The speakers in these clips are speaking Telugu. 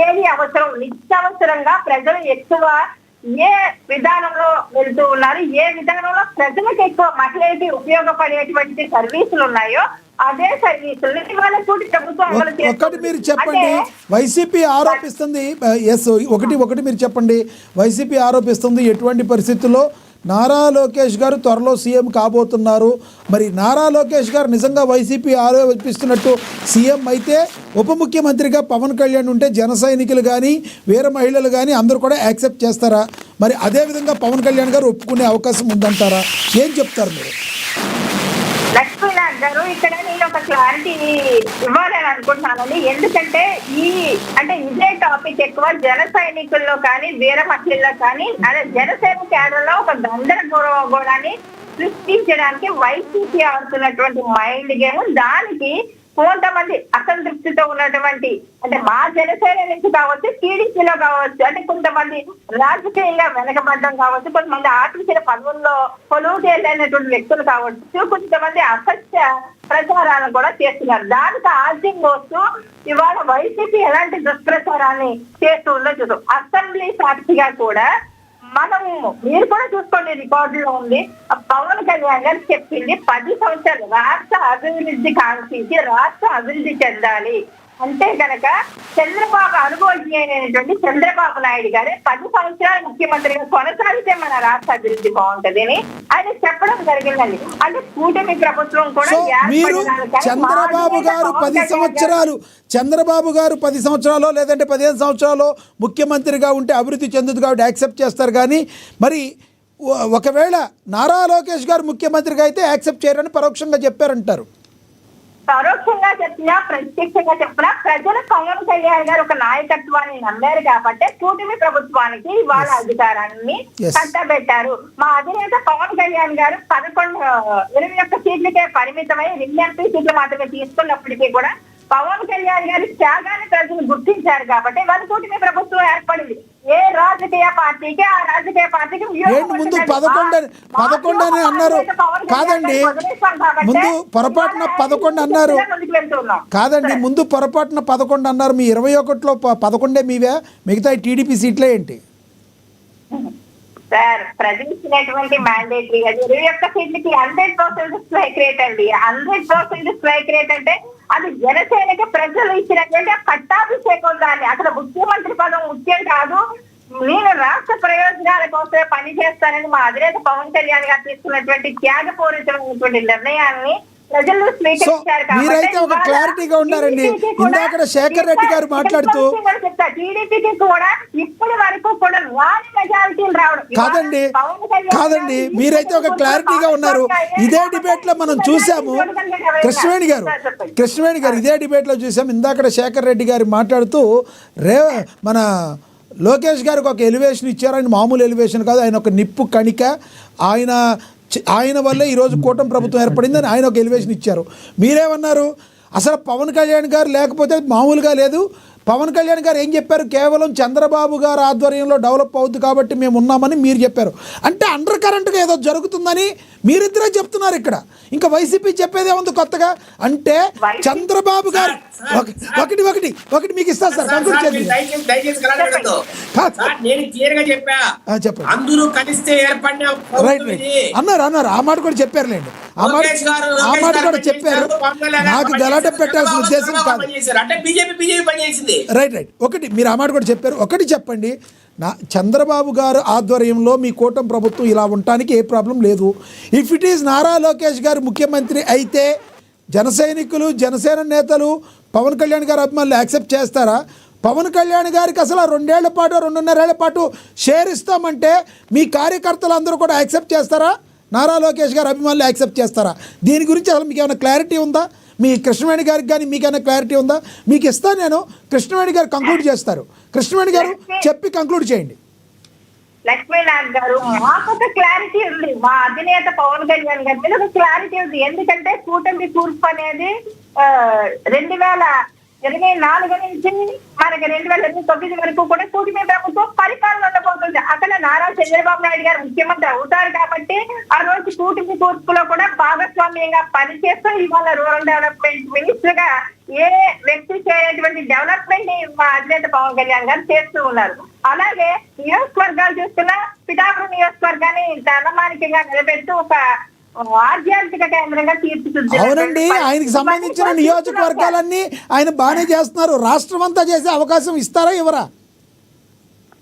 ఏది అవసరం, నిత్యావసరంగా ప్రజలు ఎక్కువ ఏ విధానంలో వెళ్తూ ఉన్నారు, ఏ విధానంలో ప్రజలకు ఎక్కువ మహిళలకి ఉపయోగపడేటువంటి సర్వీసులు ఉన్నాయో అదే సర్వీసులు ఇవాళ కూడి ప్రభుత్వం ఒకటి మీరు చెప్పండి. వైసీపీ ఆరోపిస్తుంది, ఎస్ ఒకటి మీరు చెప్పండి. వైసీపీ ఆరోపిస్తుంది ఎటువంటి పరిస్థితుల్లో నారా లోకేష్ గారు త్వరలో సీఎం కాబోతున్నారు. మరి నారా లోకేష్ గారు నిజంగా వైసీపీ ఆరోపిస్తున్నట్టు సీఎం అయితే ఉప ముఖ్యమంత్రిగా పవన్ కళ్యాణ్ ఉంటే జన సైనికులు కానీ వీర మహిళలు కానీ అందరూ కూడా యాక్సెప్ట్ చేస్తారా? మరి అదేవిధంగా పవన్ కళ్యాణ్ గారు ఒప్పుకునే అవకాశం ఉందంటారా? ఏం చెప్తారు మీరు? లక్ష్మీనాథ్ గారు, ఇక్కడ నేను ఒక క్లారిటీ ఇవ్వాలని అనుకుంటున్నానండి. ఎందుకంటే అంటే ఇదే టాపిక్ ఎక్కువ జన సైనికుల్లో కానీ వీర మహిళల్లో కానీ అదే జనసేన కేడర్లో ఒక గందరగోళాన్ని సృష్టించడానికి వైసీపీ ఆడుతున్నటువంటి మైండ్ గేమ్. దానికి కొంతమంది అసంతృప్తితో ఉన్నటువంటి అంటే మా జనసేన నుంచి కావచ్చు, టీడీపీలో కావచ్చు, అంటే కొంతమంది రాజకీయంగా వెనకబడ్డం కావచ్చు, కొంతమంది ఆర్టిఫిషియల్ పదవుల్లో కొలువుదేళ్ళైనటువంటి వ్యక్తులు కావచ్చు, కొంతమంది అసత్య ప్రచారాలను కూడా చేస్తున్నారు. దానికి ఆద్యం వస్తూ ఇవాళ వైసీపీ ఎలాంటి దుష్ప్రచారాన్ని చేస్తూ ఉందో చూద్దాం. అసెంబ్లీ సాక్షిగా కూడా మీరు కూడా చూసుకోండి, రికార్డులో ఉంది. పవన్ కళ్యాణ్ గారు చెప్పింది 10 సంవత్సరాలు రాష్ట్ర అభివృద్ధి కాంక్షించి రాష్ట్ర అభివృద్ధి చెందాలి అంటే కనుక చంద్రబాబు అనుభవజ్ఞ అయినటువంటి చంద్రబాబు నాయుడు గారు 10 సంవత్సరాలు ముఖ్యమంత్రిగా కొనసాగితే మన రాష్ట్ర అభివృద్ధి బాగుంటది అని ఆయన చెప్పడం జరిగిందండి. అంటే కూటమి ప్రభుత్వం కూడా చంద్రబాబు గారు 10 సంవత్సరాలు లేదంటే 15 సంవత్సరాలు ముఖ్యమంత్రిగా ఉంటే అభివృద్ధి చెందుతుంది కాబట్టి యాక్సెప్ట్ చేస్తారు. కానీ మరి ఒకవేళ నారా లోకేష్ గారు ముఖ్యమంత్రిగా అయితే యాక్సెప్ట్ చేయరని పరోక్షంగా చెప్పారంటారు. పరోక్షంగా చెప్పినా ప్రత్యక్షంగా చెప్పినా ప్రజలు పవన్ కళ్యాణ్ గారు ఒక నాయకత్వాన్ని నమ్మారు కాబట్టి కూటమి ప్రభుత్వానికి వాళ్ళ అధికారాన్ని కట్టబెట్టారు. మా అధినేత పవన్ కళ్యాణ్ గారు 21 సీట్లకే పరిమితమై 2 ఎంపీ సీట్లు మాత్రమే తీసుకున్నప్పటికీ కూడా పవన్ కళ్యాణ్ గారి త్యాగాన్ని ప్రజలు గుర్తించారు కాబట్టి వాళ్ళ కూటమి ప్రభుత్వం ఏర్పడింది. ఏ రాజకీయ పార్టీకి ఆ రాజకీయ పార్టీకి ముందు 11 అని అన్నారు కాదండి, ముందు పొరపాటున 11 అన్నారు కాదండి, ముందు పొరపాటున 11 అన్నారు. మీ 21లో 11 మీవే, మిగతా టీడీపీ సీట్లే ఏంటి సార్? ప్రజలు ఇచ్చినటువంటి మ్యాండేటరీ 21 సీట్లకి 100% స్ట్రైక్ రేట్ అండి. 100% స్ట్రైక్ రేట్ అంటే అది జనసేనకి ప్రజలు ఇచ్చినటువంటి పట్టాభిషేకం. దాన్ని అసలు ముఖ్యమంత్రి పదం ముఖ్యం కాదు, నేను రాష్ట్ర ప్రయోజనాల కోసమే పనిచేస్తానని మా అధినేత పవన్ కళ్యాణ్ గారు తీసుకున్నటువంటి త్యాగపూరితమైనటువంటి నిర్ణయాన్ని ప్రజలు స్వీకరించారు. మీరైతే ఒక క్లారిటీగా ఉన్నారండి. ఇందాక శేఖర్ రెడ్డి గారు మాట్లాడుతూ టీడీపీకి కూడా ఇప్పటి వరకు కూడా రాని మెజారిటీలు రావడం కాదండి, మీరైతే ఒక క్లారిటీగా ఉన్నారు. ఇదే డిబేట్ లో మనం చూసాము, కృష్ణవేణి గారు ఇదే డిబేట్ లో చూసాము. ఇందాక శేఖర్ రెడ్డి గారు మాట్లాడుతూ మన లోకేష్ గారికి ఒక ఎలివేషన్ ఇచ్చారు. ఆయన మామూలు ఎలివేషన్ కాదు, ఆయన ఒక నిప్పు కణిక. ఆయన వల్లే ఈరోజు కూటమి ప్రభుత్వం ఏర్పడిందని ఆయన ఒక ఎలివేషన్ ఇచ్చారు. మీరేమన్నారు? అసలు పవన్ కళ్యాణ్ గారు లేకపోతే మామూలుగా లేదు. పవన్ కళ్యాణ్ గారు ఏం చెప్పారు? కేవలం చంద్రబాబు గారు ఆధ్వర్యంలో డెవలప్ అవుద్ది కాబట్టి మేము ఉన్నామని మీరు చెప్పారు. అంటే అండర్ కరెంట్గా ఏదో జరుగుతుందని మీరిద్దరే చెప్తున్నారు ఇక్కడ. ఇంకా వైసీపీ చెప్పేదే ఉంది కొత్తగా. అంటే చంద్రబాబు గారు ఒకటి మీకు ఇస్తా సార్, అన్నారు ఆ మాట కూడా చెప్పారులేండి, ఆ మాట కూడా చెప్పారు. నాకు గలాట పెట్టాల్సిన ఉద్దేశం కాదు. రైట్ ఒకటి మీరు ఆ మాట కూడా చెప్పారు. ఒకటి చెప్పండి, చంద్రబాబు గారు ఆధ్వర్యంలో మీ కూటమి ప్రభుత్వం ఇలా ఉండటానికి ఏ ప్రాబ్లం లేదు. If it is Nara Lokesh గారు ముఖ్యమంత్రి అయితే జన సైనికులు జనసేన నేతలు పవన్ కళ్యాణ్ గారు అభిమానులు యాక్సెప్ట్ చేస్తారా? పవన్ కళ్యాణ్ గారికి అసలు 2 ఏళ్ల పాటు 2.5 ఏళ్ల పాటు షేర్ ఇస్తామంటే మీ కార్యకర్తలు అందరూ కూడా యాక్సెప్ట్ చేస్తారా? నారా లోకేష్ గారు అభిమానులు యాక్సెప్ట్ చేస్తారా? దీని గురించి అసలు మీకు ఏమైనా క్లారిటీ ఉందా? మీ కృష్ణవేణి గారికి కానీ మీకైనా క్లారిటీ ఉందా? మీకు ఇస్తా నేను, కృష్ణవేణి గారు కంక్లూడ్ చేస్తారు. కృష్ణవేణి గారు చెప్పి కంక్లూడ్ చేయండి. లక్ష్మీనాథ్ గారు, మాకు ఒక క్లారిటీ ఉంది, మా అధినేత పవన్ కళ్యాణ్ గారి మీద ఒక క్లారిటీ ఉంది. ఎందుకంటే కూటమి కూర్పు అనేది 2024 నుంచి మనకి 2029 వరకు కూడా కూటమి ప్రభుత్వం పరిపాలన ఉండబోతుంది. అక్కడ నారా చంద్రబాబు నాయుడు గారు ముఖ్యమంత్రి అవుతారు కాబట్టి ఆ రోజు కూటమి కూర్పులో కూడా భాగస్వామ్యంగా పనిచేస్తూ ఇవాళ రూరల్ డెవలప్మెంట్ మినిస్టర్ గా ఏ వ్యక్తి చేయనటువంటి డెవలప్మెంట్ ని మా అధినేత పవన్ కళ్యాణ్ గారు చేస్తూ ఉన్నారు. అలాగే నియోజకవర్గాలు చూస్తున్నా పిఠాపురం నియోజకవర్గాన్ని ధనమానికంగా నిలబెడుతూ ఒక ఆధ్యాత్మిక కేంద్రంగా తీర్చిదిద్దారు. అవునండి, ఆయనకి సంబంధించిన నియోజకవర్గాలన్నీ ఆయన బాగానే చేస్తున్నారు. రాష్ట్రం అంతా చేసే అవకాశం ఇస్తారా ఇవ్వరా?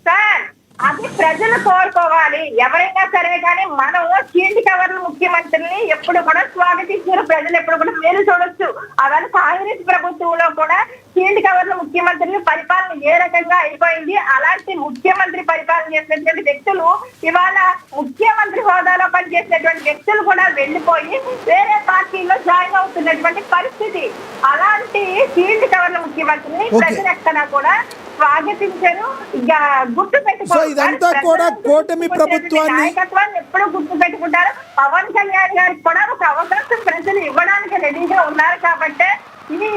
సార్ అది ప్రజలు కోరుకోవాలి. ఎవరైనా సరే కానీ మనం షీల్డ్ కవర్ల ముఖ్యమంత్రిని ఎప్పుడు కూడా స్వాగతించారు. ప్రజలు ఎప్పుడు కూడా మేలు చూడొచ్చు. అవన్నీ కాంగ్రెస్ ప్రభుత్వంలో కూడా షీల్డ్ కవర్ల ముఖ్యమంత్రులు పరిపాలన ఏ రకంగా అయిపోయింది. అలాంటి ముఖ్యమంత్రి పరిపాలన చేసినటువంటి వ్యక్తులు ఇవాళ ముఖ్యమంత్రి హోదాలో పనిచేసినటువంటి వ్యక్తులు కూడా వెళ్ళిపోయి వేరే పార్టీలో జాయిన్ అవుతున్నటువంటి పరిస్థితి. అలాంటి షీల్డ్ కవర్ల ముఖ్యమంత్రిని ప్రజలు ఎక్కడా కూడా స్వాగతించారు. ఇక గుర్తు సో ఇదంతా కూడా కూటమి ప్రభుత్వాన్ని నాయకత్వాన్ని ఎప్పుడు గుర్తు పెట్టుకుంటారు. పవన్ కళ్యాణ్ గారికి కూడా ఒక అవకాశం ప్రజలు ఇవ్వడానికి రెడీగా ఉన్నారు. కాబట్టి ఇది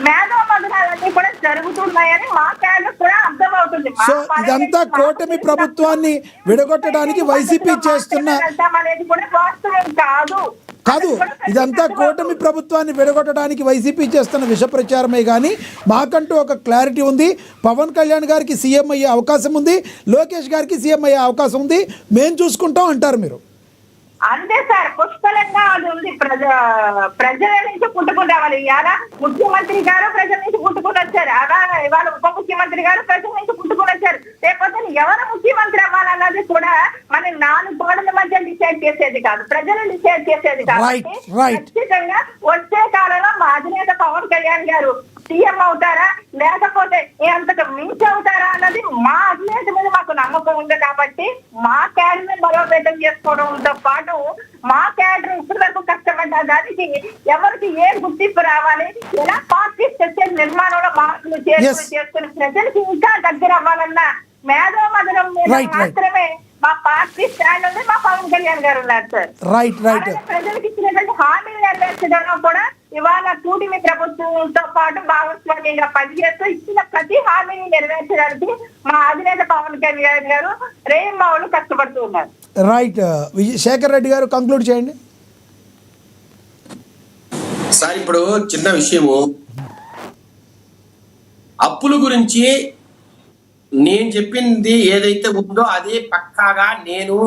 మేధోమదనాలన్నీ కూడా జరుగుతున్నాయని మా క్యాడర్ కూడా అర్థమవుతుంది. సో ఇదంతా కూటమి ప్రభుత్వాన్ని విడగొట్టడానికి వైసీపీ చేస్తున్న అనేది కూడా వాస్తవం కాదు. ఇదంతా కూటమి ప్రభుత్వాన్ని విడగొట్టడానికి వైసీపీ చేస్తున్న విష ప్రచారమే. కానీ మాకంటూ ఒక క్లారిటీ ఉంది. పవన్ కళ్యాణ్ గారికి సీఎం అయ్యే అవకాశం ఉంది, లోకేష్ గారికి సీఎం అయ్యే అవకాశం ఉంది, మేము చూసుకుంటాం అంటారు మీరు. అంతే సార్, పుష్కలంగా అది ఉంది. ప్రజల నుంచి పుట్టుకుని రావాలి. ఇవాళ ముఖ్యమంత్రి గారు ప్రజల నుంచి పుట్టుకుని వచ్చారు. అలా ఇవాళ ఉప ముఖ్యమంత్రి గారు ప్రజల నుంచి పుట్టుకుని వచ్చారు. లేకపోతే ఎవరు ముఖ్యమంత్రి అవ్వాలన్నది కూడా మన 4 గోడల మధ్య డిసైడ్ చేసేది కాదు, ప్రజలు డిసైడ్ చేసేది కాబట్టి ఖచ్చితంగా వచ్చే కాలంలో మా అధినేత పవన్ కళ్యాణ్ గారు సీఎం అవుతారా లేకపోతే అంతకు మించి అవుతారా అన్నది మా అధినేత మీద మాకు నమ్మకం ఉంది. కాబట్టి మా క్యాడర్ బలోపేతం చేసుకోవడంతో పాటు మా క్యాడర్ ఇప్పటి వరకు కష్టపడ్డ దానికి ఎవరికి ఏ గుర్తింపు రావాలి, ఎలా పార్టీ స్ట్రక్చర్ నిర్మాణంలో మార్పులు చేసుకుని ప్రజలకు ఇంకా దగ్గర అవ్వాలన్న మేధోమదనం మాత్రమే మా పార్టీ స్టాండ్ ఉంది. మా పవన్ కళ్యాణ్ గారు ఉన్నారు సార్. ప్రజలకు ఇచ్చినటువంటి హామీలు నెరవేర్చడంలో కూడా ఇవాళ కూటమి ప్రభుత్వంతో పాటు భాగస్వామ్యంగా పనిచేస్తూ ఇచ్చిన ప్రతి హామీని నెరవేర్చడానికి మా అధినేత పవన్ కళ్యాణ్ గారు రేయింబావులు కష్టపడుతూ ఉన్నారు. రైట్, శేఖర్ రెడ్డి గారు కంక్లూడ్ చేయండి సార్. ఇప్పుడు చిన్న విషయము, అప్పుల గురించి నేను చెప్పింది ఏదైతే ఉందో అదే పక్కాగా నేను